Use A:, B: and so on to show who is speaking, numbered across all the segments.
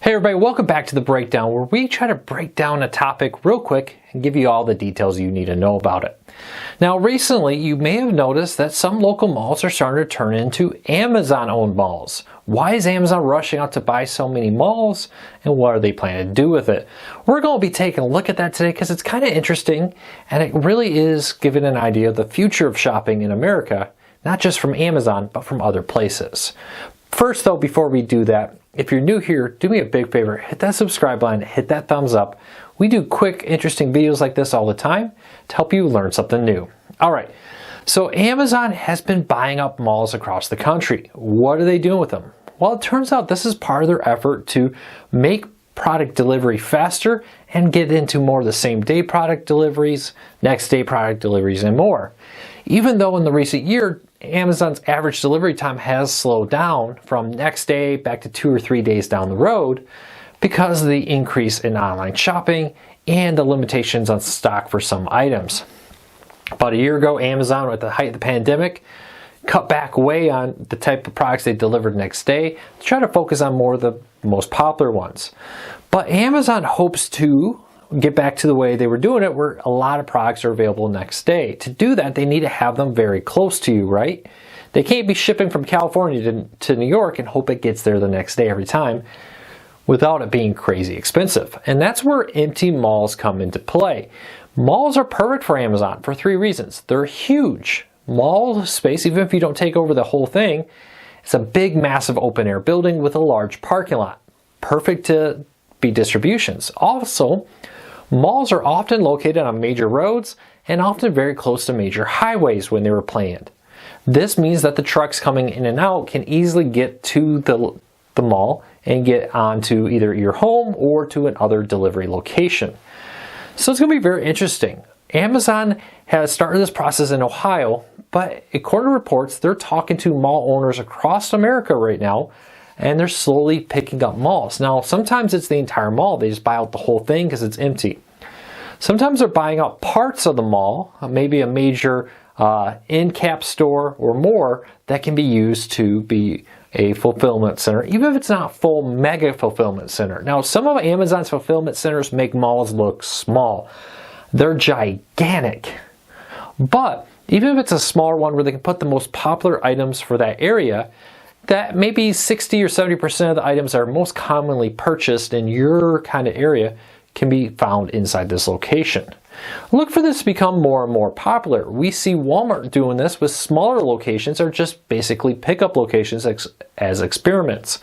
A: Hey everybody, welcome back to The Breakdown, where we try to break down a topic real quick and give you all the details you need to know about it. Now recently, you may have noticed that some local malls are starting to turn into Amazon-owned malls. Why is Amazon rushing out to buy so many malls, and what are they planning to do with it? We're going to be taking a look at that today because it's kind of interesting, and it really is giving an idea of the future of shopping in America, not just from Amazon, but from other places. First though, before we do that, if you're new here, do me a big favor, hit that subscribe button, hit that thumbs up. We do quick, interesting videos like this all the time to help you learn something new. Alright, so Amazon has been buying up malls across the country. What are they doing with them? Well, it turns out this is part of their effort to make product delivery faster and get into more of the same day product deliveries, next day product deliveries, and more. Even though in the recent year, Amazon's average delivery time has slowed down from next day back to 2 or 3 days down the road because of the increase in online shopping and the limitations on stock for some items. About a year ago, Amazon, at the height of the pandemic, cut back way on the type of products they delivered next day to try to focus on more of the most popular ones. But Amazon hopes to get back to the way they were doing it, where a lot of products are available next day. To do that, they need to have them very close to you, right? They can't be shipping from California to New York and hope it gets there the next day every time without it being crazy expensive. And that's where empty malls come into play. Malls are perfect for Amazon for 3 reasons. They're huge. Mall space, even if you don't take over the whole thing, it's a big, massive open air building with a large parking lot. Perfect to be distributions. Also, malls are often located on major roads and often very close to major highways when they were planned. This means that the trucks coming in and out can easily get to the mall and get onto either your home or to another delivery location. So it's going to be very interesting. Amazon has started this process in Ohio, but according to reports, they're talking to mall owners across America right now, and they're slowly picking up malls. Now, sometimes it's the entire mall. They just buy out the whole thing because it's empty. Sometimes they're buying out parts of the mall, maybe a major end-cap store or more that can be used to be a fulfillment center, even if it's not full mega fulfillment center. Now, some of Amazon's fulfillment centers make malls look small. They're gigantic. But even if it's a smaller one where they can put the most popular items for that area, that maybe 60 or 70% of the items that are most commonly purchased in your kind of area can be found inside this location. Look for this to become more and more popular. We see Walmart doing this with smaller locations or just basically pickup locations as experiments.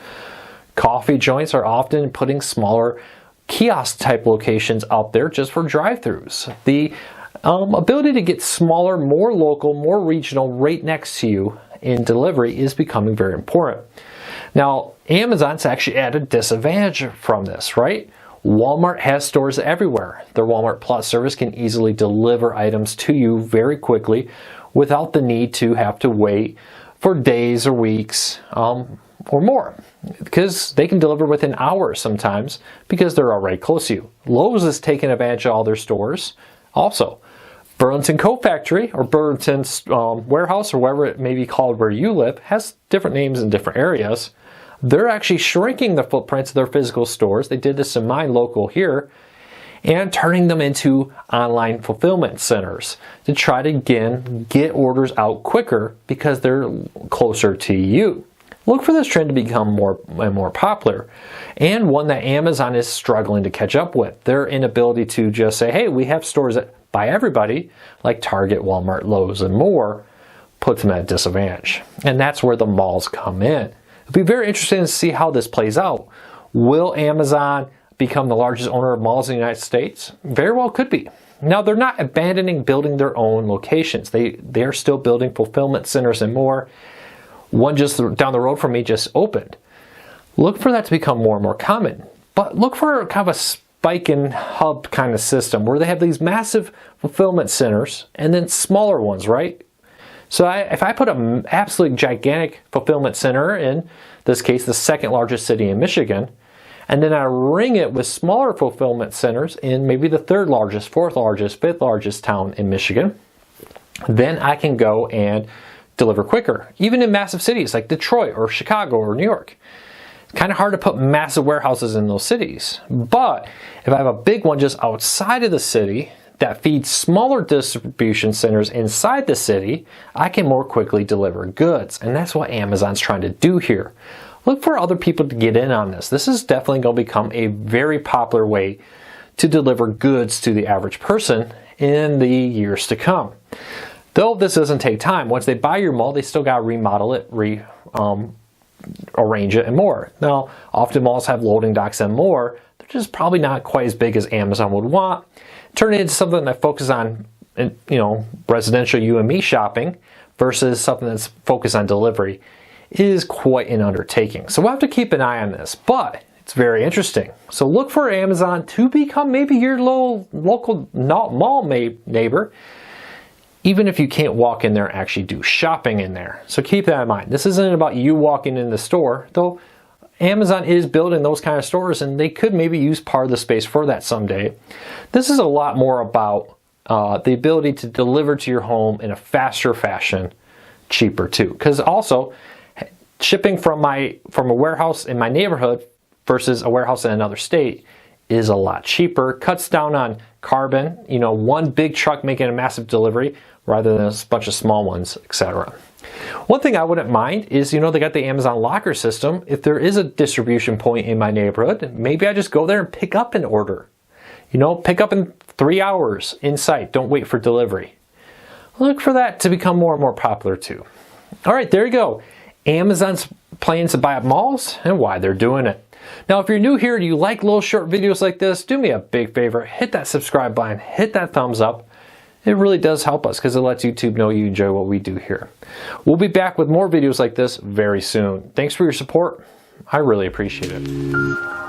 A: Coffee joints are often putting smaller kiosk type locations out there just for drive-thrus. The ability to get smaller, more local, more regional right next to you in delivery is becoming very important. Now, Amazon's actually at a disadvantage from this, right? Walmart has stores everywhere. Their Walmart Plus service can easily deliver items to you very quickly without the need to have to wait for days or weeks or more, because they can deliver within hours sometimes because they're already close to you. Lowe's is taking advantage of all their stores also. Burlington Coat Factory, or Burlington's warehouse, or whatever it may be called where you live, has different names in different areas. They're actually shrinking the footprints of their physical stores. They did this in my local here, and turning them into online fulfillment centers to try to again get orders out quicker because they're closer to you. Look for this trend to become more and more popular, and one that Amazon is struggling to catch up with. Their inability to just say, hey, we have stores that by everybody, like Target, Walmart, Lowe's, and more, puts them at a disadvantage. And that's where the malls come in. It'll be very interesting to see how this plays out. Will Amazon become the largest owner of malls in the United States? Very well could be. Now, they're not abandoning building their own locations. They're still building fulfillment centers and more. One just down the road from me just opened. Look for that to become more and more common. But look for kind of a spike and hub kind of system where they have these massive fulfillment centers and then smaller ones, right? So if I put an absolutely gigantic fulfillment center, in this case the second largest city in Michigan, and then I ring it with smaller fulfillment centers in maybe the third largest, fourth largest, fifth largest town in Michigan, then I can go and deliver quicker, even in massive cities like Detroit or Chicago or New York. Kind of hard to put massive warehouses in those cities. But if I have a big one just outside of the city that feeds smaller distribution centers inside the city, I can more quickly deliver goods. And that's what Amazon's trying to do here. Look for other people to get in on this. This is definitely going to become a very popular way to deliver goods to the average person in the years to come. Though this doesn't take time, once they buy your mall, they still got to remodel it, arrange it, and more. Now, often malls have loading docks and more. They're just probably not quite as big as Amazon would want. Turn it into something that focuses on, residential you and me shopping versus something that's focused on delivery is quite an undertaking. So we'll have to keep an eye on this, but it's very interesting. So look for Amazon to become maybe your local mall neighbor, even if you can't walk in there and actually do shopping in there. So keep that in mind. This isn't about you walking in the store, though Amazon is building those kind of stores and they could maybe use part of the space for that someday. This is a lot more about the ability to deliver to your home in a faster fashion, cheaper too. Because also, shipping from a warehouse in my neighborhood versus a warehouse in another state is a lot cheaper, cuts down on carbon, one big truck making a massive delivery rather than a bunch of small ones, etc. One thing I wouldn't mind is, they got the Amazon locker system. If there is a distribution point in my neighborhood, maybe I just go there and pick up an order. Pick up in 3 hours in sight. Don't wait for delivery. Look for that to become more and more popular too. All right, there you go. Amazon's plans to buy up malls and why they're doing it. Now, if you're new here and you like little short videos like this, do me a big favor, hit that subscribe button, hit that thumbs up. It really does help us because it lets YouTube know you enjoy what we do here. We'll be back with more videos like this very soon. Thanks for your support. I really appreciate it.